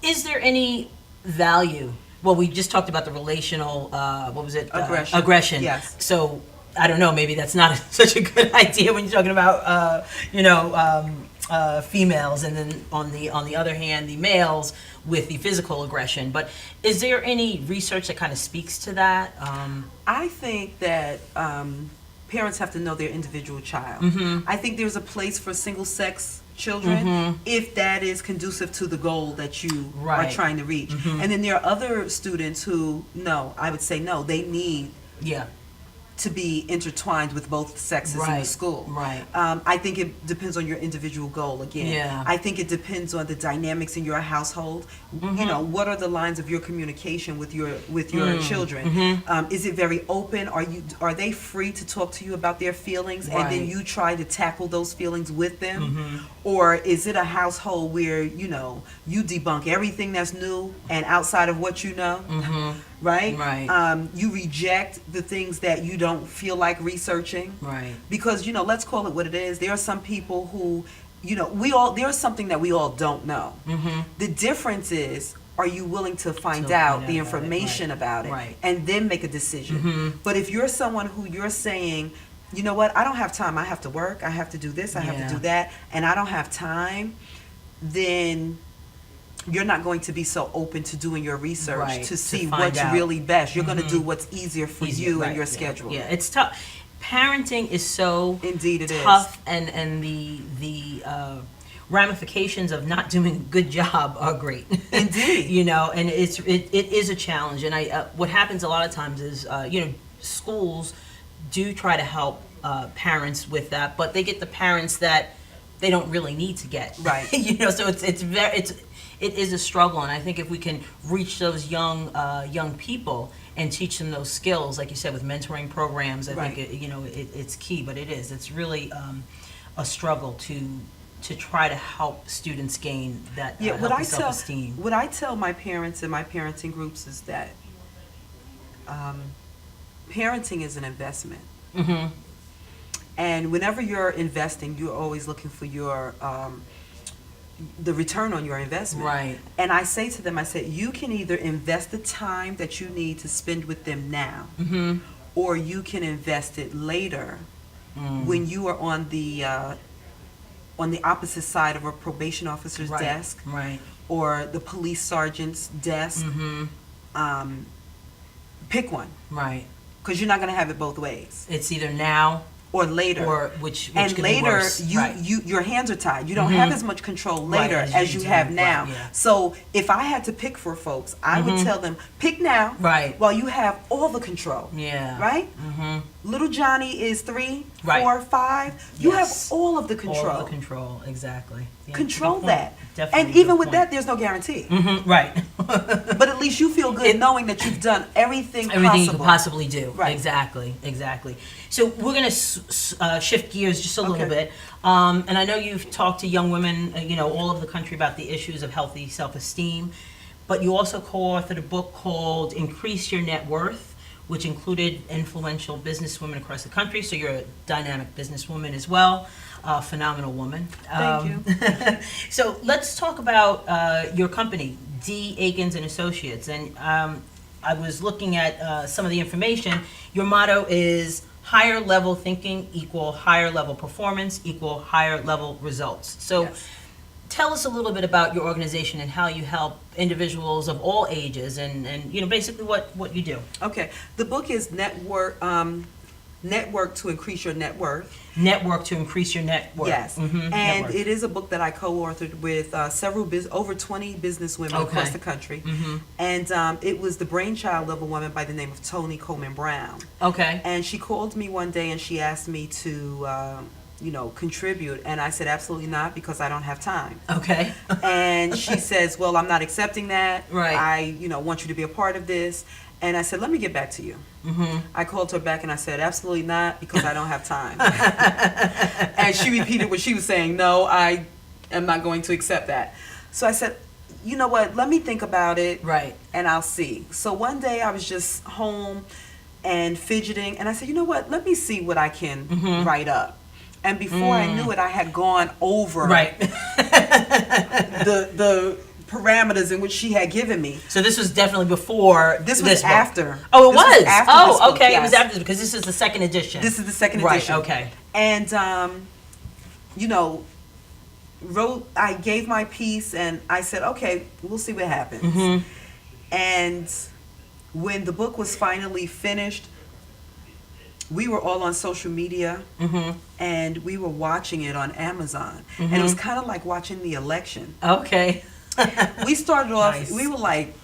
Is there any value? Well, we just talked about the relational, Aggression. Aggression. Yes. So I don't know. Maybe that's not such a good idea when you're talking about, females, and then on the other hand, the males with the physical aggression. But is there any research that kind of speaks to that? I think that parents have to know their individual child. I think there's a place for single-sex children if that is conducive to the goal that you are Right. trying to reach. And then there are other students who, I would say no, they need Yeah. to be intertwined with both sexes in the Right, school. right. I think it depends on your individual goal again. Yeah. I think it depends on the dynamics in your household. What are the lines of your communication with your children? Is it very open? Are they free to talk to you about their feelings, and then Right. you try to tackle those feelings with them? Or is it a household where you debunk everything that's new and outside of what you know? Right? Right. You reject the things that you don't feel like researching. Right. Because, let's call it what it is. There are some people who, there's something that we all don't know. The difference is, are you willing to find out the information about it Right. and then make a decision? But if you're someone who you're saying, you know what, I don't have time. I have to work. I have to do this. I have Yeah. to do that. And I don't have time. Then you're not going to be so open to doing your research Right, to to see find what's out. really best. You're going to do what's easier for Easier, you right, and your yeah. schedule. Yeah, it's tough. Parenting is so Indeed it is. tough, and the ramifications of not doing a good job are great. Indeed. You know, and it is a challenge. And what happens a lot of times is schools do try to help parents with that, but they get the parents that they don't really need to get. Right. So it is a struggle, and I think if we can reach those young people and teach them those skills, like you said, with mentoring programs, I Right. think it's key. But it's really a struggle to try to help students gain that healthy self-esteem. What I tell my parents in my parenting groups is that parenting is an investment. Mm-hmm. And whenever you're investing, you're always looking for your the return on your investment. Right. And I say to them, I said, you can either invest the time that you need to spend with them now, Mm-hmm. or you can invest it later when you are on the opposite side of a probation officer's Right. desk Right. or the police sergeant's desk. Mm-hmm. Pick one, Right. because you're not going to have it both ways. It's either now Or later. or which And could be later, worse. Right. your hands are tied. You don't have as much control Right, later as as you you do. have Right, now. yeah. So if I had to pick for folks, I would tell them, pick now, Right. while you have all the control. Yeah. Right? Mm-hmm. Little Johnny is 3, Right. 4, 5. You Yes. have all of the control. All of the control, exactly. Yeah, Control good point. that. Definitely And a good even with point. that, there's no guarantee. Mhm, right. But at least you feel good knowing that you've done everything Everything you possible. could possibly do. Right. Exactly. So we're going to shift gears just a little Okay. bit. And I know you've talked to young women, all over the country about the issues of healthy self-esteem. But you also co-authored a book called Increase Your Net Worth, which included influential businesswomen across the country. So you're a dynamic businesswoman as well, a phenomenal woman. Thank you. So let's talk about your company, D. Akins and Associates. And I was looking at some of the information. Your motto is higher level thinking equal higher level performance equal higher level results. So Yes. tell us a little bit about your organization and how you help individuals of all ages and basically what you do. Okay. The book is Network to Increase Your Net Worth. Network to increase your net worth. Yes, Mhm, and net worth. it is a book that I co-authored with over 20 business women Okay. across the country, and it was the brainchild of a woman by the name of Toni Coleman Brown. Okay. And she called me one day and she asked me to, contribute, and I said absolutely not because I don't have time. Okay. And she says, "Well, I'm not accepting that. Right. I, want you to be a part of this." And I said, "Let me get back to you." Mm-hmm. I called her back and I said, "Absolutely not, because I don't have time." And she repeated what she was saying. "No, I am not going to accept that." So I said, "You know what? Let me think about it, Right. and I'll see." So one day I was just home and fidgeting, and I said, "You know what? Let me see what I can write up." And before I knew it, I had gone over Right. the parameters in which she had given me. So this was definitely before This was book. after. Oh, it This was. after this Oh, book, okay. It yes. was after because this is the second edition. This is the second Right, edition. okay. And I gave my piece and I said, "Okay, we'll see what happens." Mm-hmm. And when the book was finally finished, we were all on social media and we were watching it on Amazon. And it was kind of like watching the election. Okay. We started off, Nice. we were like,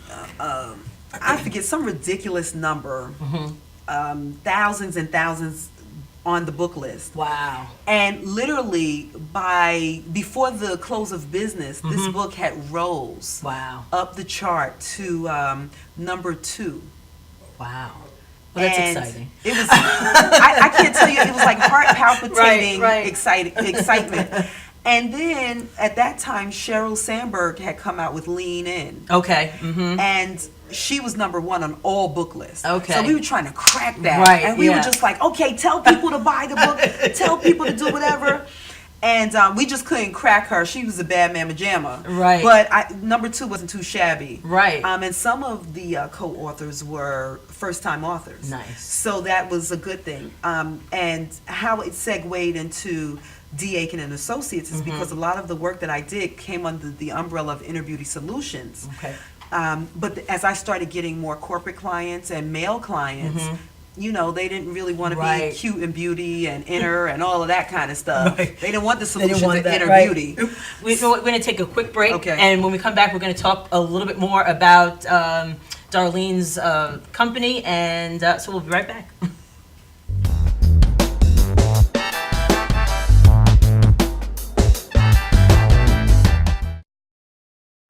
I forget, some ridiculous number, thousands and thousands on the book list. Wow. And literally before the close of business, this book had rose Wow. up the chart to number 2. Wow. Well, that's And exciting. It was, I can't tell you, it was like heart palpitating Right. excitement. And then at that time, Sheryl Sandberg had come out with Lean In. Okay. Mm-hmm. And she was number 1 on all book lists. Okay. So we were trying to crack that. Right, And we were yeah. just like, okay, tell people to buy the book, tell people to do whatever. And we just couldn't crack her. She was a bad mamma jamma. Right. But number 2 wasn't too shabby. Right. And some of the co-authors were first-time authors. Nice. So that was a good thing. And how it segued into D. Aiken and Associates is because a lot of the work that I did came under the umbrella of Inner Beauty Solutions. Okay. But as I started getting more corporate clients and male clients, you know, they didn't really want to Right. be cute and beauty and inner and all of that kind of stuff. Right. They didn't want the They solution didn't want to that, inner right. beauty. We're going to take a quick break, Okay. and when we come back, we're going to talk a little bit more about Darlene's company, and so we'll be right back.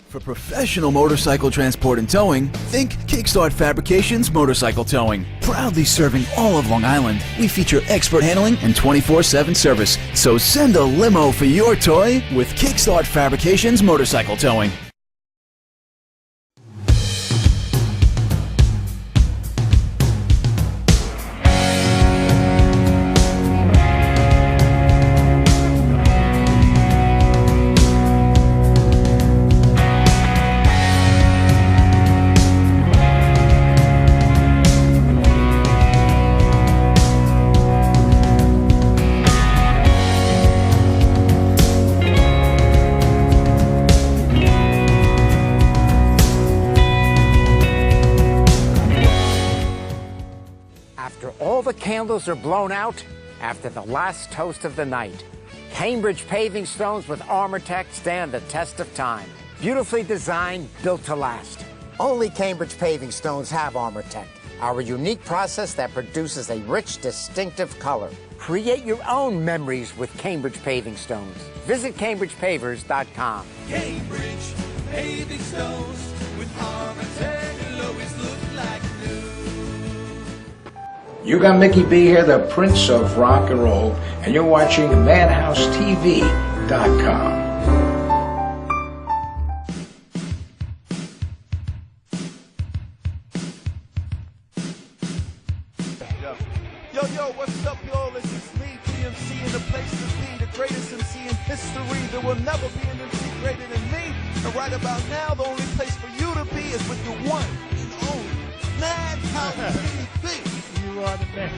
For professional motorcycle transport and towing, think Kickstart Fabrications Motorcycle Towing. Proudly serving all of Long Island, we feature expert handling and 24/7 service. So send a limo for your toy with Kickstart Fabrications Motorcycle Towing. After all the candles are blown out, after the last toast of the night, Cambridge paving stones with ArmorTech stand the test of time. Beautifully designed, built to last. Only Cambridge paving stones have ArmorTech, our unique process that produces a rich, distinctive color. Create your own memories with Cambridge paving stones. Visit CambridgePavers.com. Cambridge paving stones with ArmorTech will always look like new. You got Mickey B here, the Prince of Rock and Roll, and you're watching Madhousetv.com. Yo, what's up, y'all? This is me, DMC, in the place to be, the greatest MC in history. There will never be an MC greater than me. And right about now, the only place for you to be is with your one and only Madhousetv. You are the man.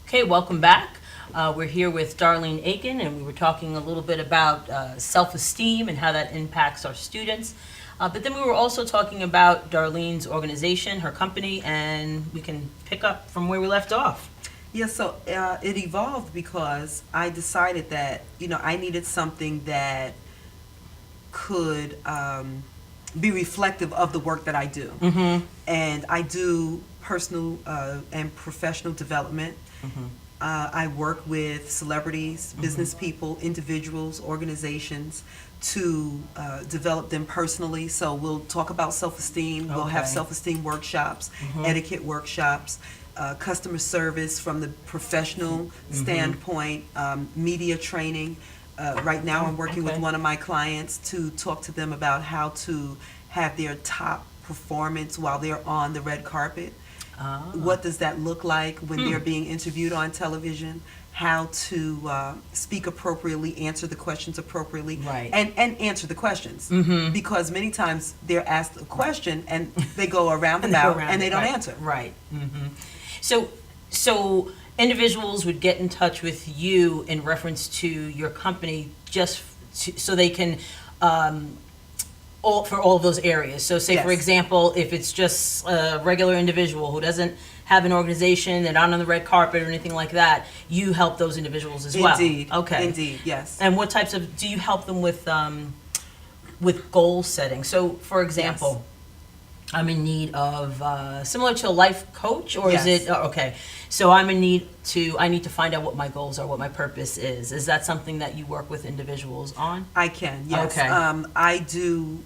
Okay, welcome back. We're here with Darlene Aiken, and we were talking a little bit about self-esteem and how that impacts our students. But then we were also talking about Darlene's organization, her company, and we can pick up from where we left off. Yeah, so it evolved because I decided that, you know, I needed something that could be reflective of the work that I do. And I do personal and professional development. I work with celebrities, business people, individuals, organizations to develop them personally. So we'll talk about self-esteem. We'll have Okay. self-esteem workshops, etiquette workshops, customer service from the professional standpoint, media training. Right now I'm working with Okay. one of my clients to talk to them about how to have their top performance while they're on the red carpet. What does that look like when they're being interviewed on television? How to speak appropriately, answer the questions appropriately, Right. and answer the questions. Because many times they're asked a question and they go around And they go about around and they it, don't right, answer. Right. So individuals would get in touch with you in reference to your company so they can for all of those areas. So say, for Yes. example, if it's just a regular individual who doesn't have an organization, they're not on the red carpet or anything like that, you help those individuals as well. Indeed. Okay. Indeed, yes. And what types of, do you help them with goal setting? So, for example, I'm in need of, similar to a life coach, or is Yes. it, okay. So I need to find out what my goals are, what my purpose is. Is that something that you work with individuals on? I can, yes. Okay. I do,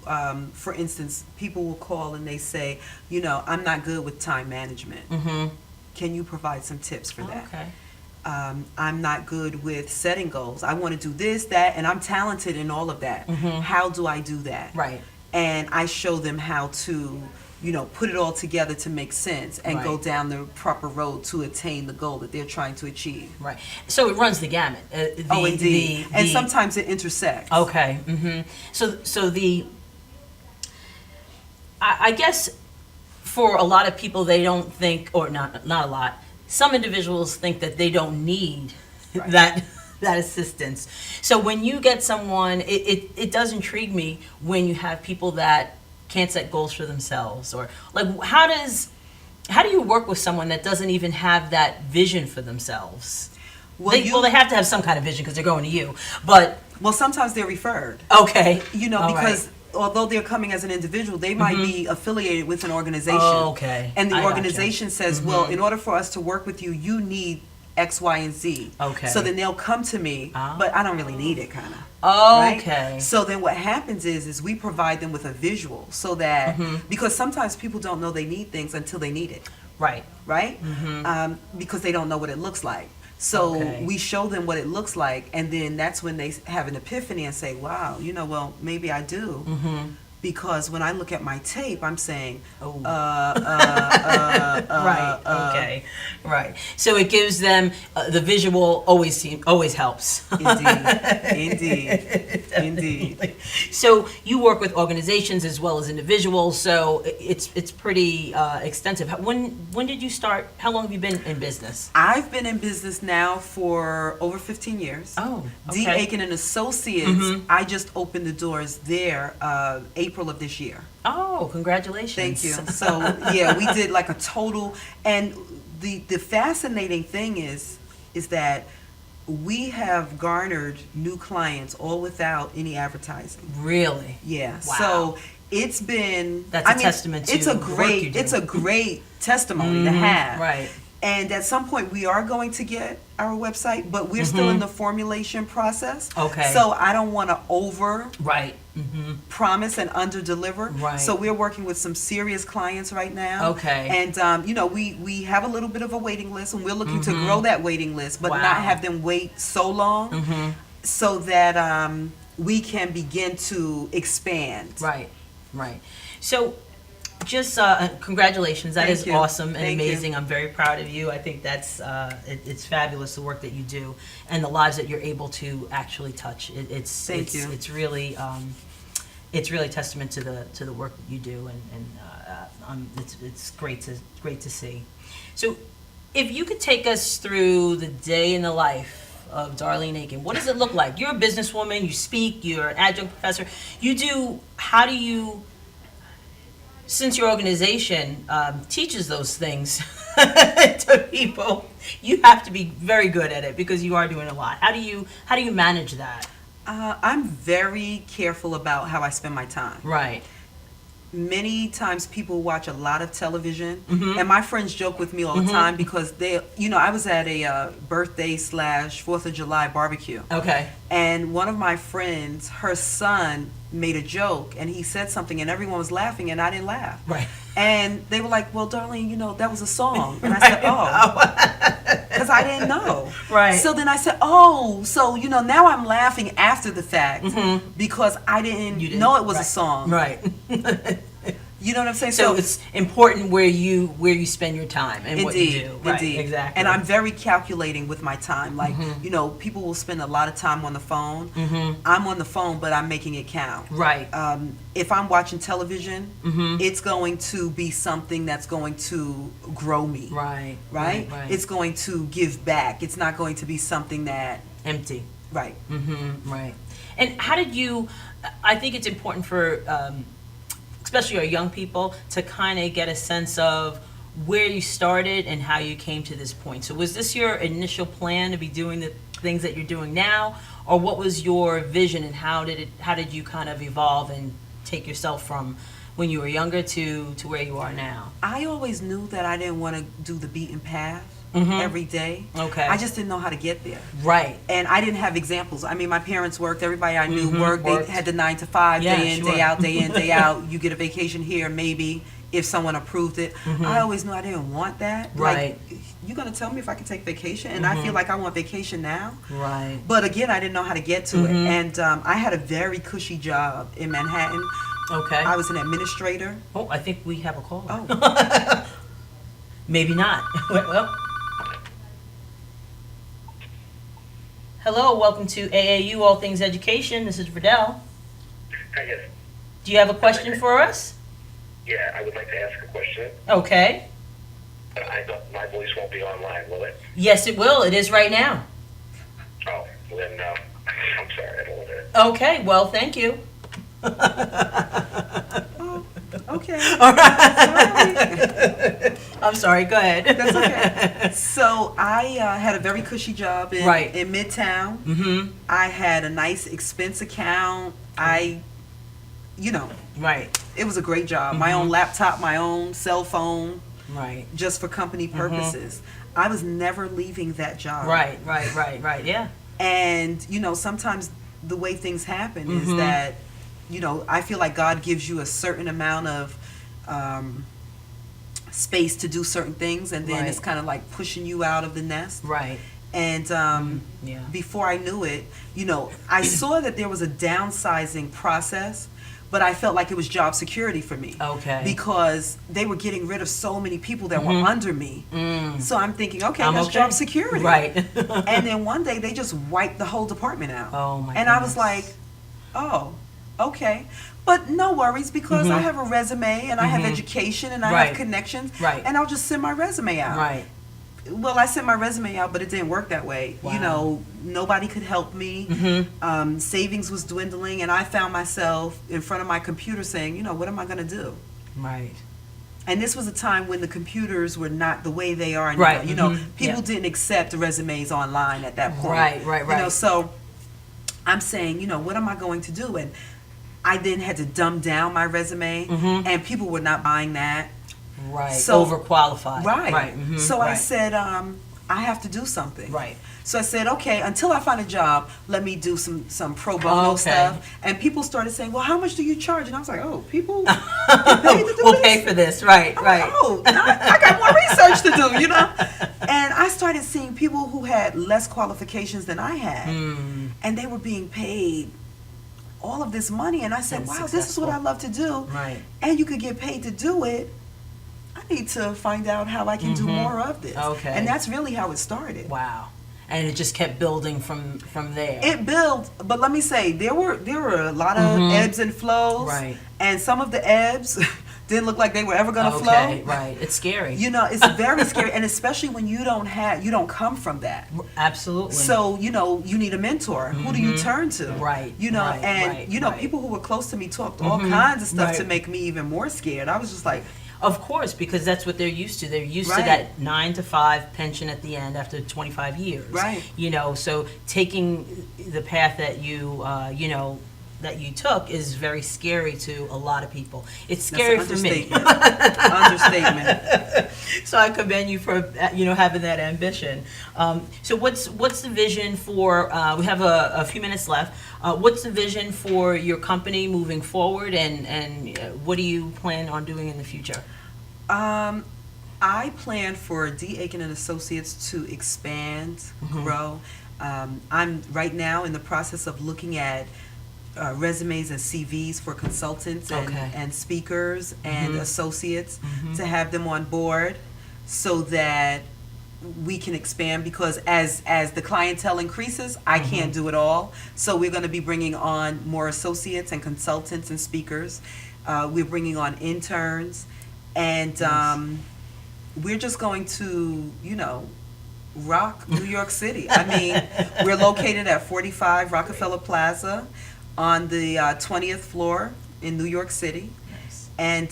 for instance, people will call and they say, you know, I'm not good with time management. Can you provide some tips for that? Okay. I'm not good with setting goals. I want to do this, that, and I'm talented in all of that. How do I do that? Right. And I show them how to, put it all together to make sense and go Right. down the proper road to attain the goal that they're trying to achieve. Right. So it runs the gamut. Oh, indeed. And sometimes it intersects. Okay. So I guess for a lot of people, they don't think, or not a lot. Some individuals think that they don't need Right. that assistance. So when you get someone, it does intrigue me when you have people that can't set goals for themselves, or like how do you work with someone that doesn't even have that vision for themselves? Well, They have to have some kind of vision because they're going to you, but Well, sometimes they're referred. okay, All Because although they're coming as an individual, they might be affiliated with an organization. Oh, okay. And the I gotcha. organization says, well, in order for us to work with you, you need X, Y, and Z. Okay. So then they'll come to me, but I don't really need it, kind of. Okay. Right? So then what happens is we provide them with a visual so that, because sometimes people don't know they need things until they need it, Right. right? Because they don't know what it looks like. So Okay. we show them what it looks like, and then that's when they have an epiphany and say, wow, well, maybe I do. Because when I look at my tape, I'm saying, Right. Okay. Right. So it gives them the visual. Always helps. Indeed. So you work with organizations as well as individuals. So it's pretty extensive. When did you start? How long have you been in business? I've been in business now for over 15 years. Oh, D. okay. Aiken and Associates. I just opened the doors there April of this year. Oh, congratulations! Thank you. So yeah, we did like a total, and the fascinating thing is that we have garnered new clients all without any advertising. Really? Yeah. Wow. So it's been That's a testament to it's a the work great you do. it's a great testimony to have. Right. And at some point we are going to get our website, but we're still in the formulation process. Okay. So I don't want to over Right. promise and under deliver. Right. So we're working with some serious clients right now. Okay. And we have a little bit of a waiting list, and we're looking to grow that waiting list, but Wow. not have them wait so long, so that we can begin to expand. Right. Right. So. Just congratulations. That Thank is you. awesome and Thank you. amazing. I'm very proud of you. I think that's it's fabulous, the work that you do and the lives that you're able to actually touch. Thank you. It's really testament to the work that you do, and it's great to see. So, if you could take us through the day in the life of Darlene Aiken, what does it look like? You're a businesswoman. You speak. You're an adjunct professor. How do you? Since your organization teaches those things to people, you have to be very good at it because you are doing a lot. How do you manage that? I'm very careful about how I spend my time. Right. Many times people watch a lot of television, and my friends joke with me all the time because I was at a birthday / 4th of July barbecue. Okay. And one of my friends, her son made a joke, and he said something, and everyone was laughing, and I didn't laugh. Right. And they were like, well, darling, that was a song. And I said, oh, because I didn't know. Right. So then I said, oh, so, now I'm laughing after the fact because I didn't know it was a song. Right. You know what I'm saying? So it's important where you spend your time and what you do. Right, Indeed. exactly. And I'm very calculating with my time. Like, people will spend a lot of time on the phone. I'm on the phone, but I'm making it count. Right. If I'm watching television, it's going to be something that's going to grow me. Right. Right? It's going to give back. It's not going to be something that... Empty. Right. Right. And how did you, I think it's important for, especially our young people, to kind of get a sense of where you started and how you came to this point. So was this your initial plan to be doing the things that you're doing now, or what was your vision, and how did you kind of evolve and take yourself from when you were younger to where you are now? I always knew that I didn't want to do the beaten path every day. Okay. I just didn't know how to get there. Right. And I didn't have examples. I mean, my parents worked. Everybody I knew worked. They had the 9 to 5, Yeah, day in, sure. day out, day in, day out. You get a vacation here, maybe. if someone approved it. I always knew I didn't want that. Right. Like, you're going to tell me if I can take vacation? And I feel like I want vacation now. Right. But again, I didn't know how to get to it. And I had a very cushy job in Manhattan. Okay. I was an administrator. Oh, I think we have a call. Oh. Maybe not. Well. Hello, welcome to AAU All Things Education. This is Verdell. Hi, yes. Do you have a question for us? Yeah, I would like to ask a question. Okay. I don't, my voice won't be online, will it? Yes, it will. It is right now. Oh, well then, I'm sorry, I don't want to. Okay, well, thank you. Okay. All right. I'm sorry, go ahead. That's okay. So I had a very cushy job in Midtown. Mm-hmm. I had a nice expense account. Right. It was a great job. My own laptop, my own cell phone. Right. Just for company purposes. I was never leaving that job. Right, yeah. And, sometimes the way things happen is that, I feel like God gives you a certain amount of space to do certain things, and then it's kind of like pushing you out of the nest. Right. And before I knew it, I saw that there was a downsizing process, but I felt like it was job security for me. Okay. Because they were getting rid of so many people that were under me. So I'm thinking, that's job security. Right. And then one day they just wiped the whole department out. Oh my And I was like, oh, okay. But no worries, because I have a resume and I have education and I have connections. Right. And I'll just send my resume out. Right. Well, I sent my resume out, but it didn't work that way. Wow. Nobody could help me. Savings was dwindling, and I found myself in front of my computer saying, what am I going to do? Right. And this was a time when the computers were not the way they are now. Right. People didn't accept resumes online at that point. Right. So I'm saying, what am I going to do? And I then had to dumb down my resume, and people were not buying that. Right. So, overqualified. Right. So I said, I have to do something. Right. So I said, okay, until I find a job, let me do some pro bono stuff. And people started saying, well, how much do you charge? And I was like, oh, people get paid to do we'll this? pay for this. Right. Like, oh, I got more research to do, And I started seeing people who had less qualifications than I had. And they were being paid all of this money. And I said, wow, this is what I love to do. Right. And you could get paid to do it. I need to find out how I can do more of this. Okay. And that's really how it started. Wow. And it just kept building from there. It built, but let me say, there were a lot of ebbs and flows. Right. And some of the ebbs didn't look like they were ever going to flow. Right. It's scary. It's very scary, and especially when you don't come from that. Absolutely. So, you need a mentor. Who do you turn to? Right. People who were close to me talked all kinds of stuff to make me even more scared. I was just like, of course, because that's what they're used to. They're used to that 9 to 5 pension at the end after 25 years. Right. So taking the path that you, that you took is very scary to a lot of people. It's scary for me. Understatement. So I commend you for, having that ambition. So what's the vision for, we have a few minutes left. What's the vision for your company moving forward, and what do you plan on doing in the future? I plan for D. Aiken and Associates to expand, grow. I'm right now in the process of looking at resumes and CVs for consultants and speakers and associates to have them on board so that we can expand, because as the clientele increases, I can't do it all. So we're going to be bringing on more associates and consultants and speakers. We're bringing on interns, and we're just going to, rock New York City. I mean, we're located at 45 Rockefeller Plaza on the 20th floor in New York City. And,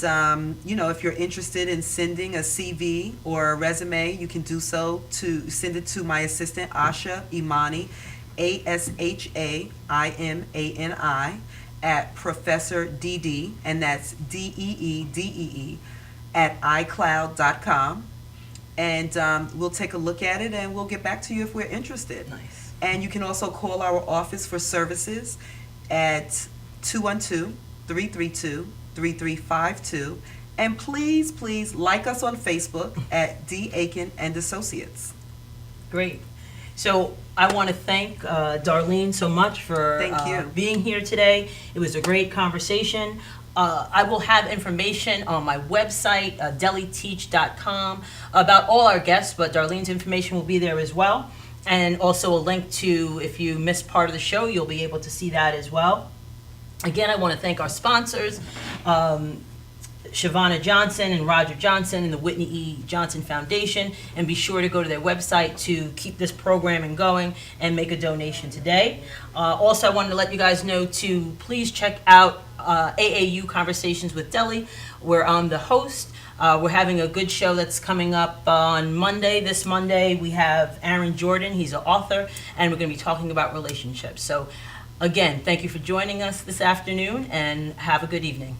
if you're interested in sending a CV or a resume, you can do so to send it to my assistant, Asha Imani, ASHAIMANI, at Professor DD, and that's DEEDEE, at iCloud.com. And we'll take a look at it, and we'll get back to you if we're interested. Nice. And you can also call our office for services at 212-332-3352, And please, please like us on Facebook at D. Aiken and Associates. Great. So I want to thank Darlene so much for Thank you. being here today. It was a great conversation. I will have information on my website, deliteach.com, about all our guests, but Darlene's information will be there as well. And also a link to, if you missed part of the show, you'll be able to see that as well. Again, I want to thank our sponsors, Shavonna Johnson and Roger Johnson and the Whitney E. Johnson Foundation, and be sure to go to their website to keep this programming going and make a donation today. Also, I wanted to let you guys know to please check out AAU Conversations with Deli, where I'm the host. We're having a good show that's coming up on Monday. This Monday, we have Aaron Jordan. He's an author, and we're going to be talking about relationships. So, again, thank you for joining us this afternoon, and have a good evening.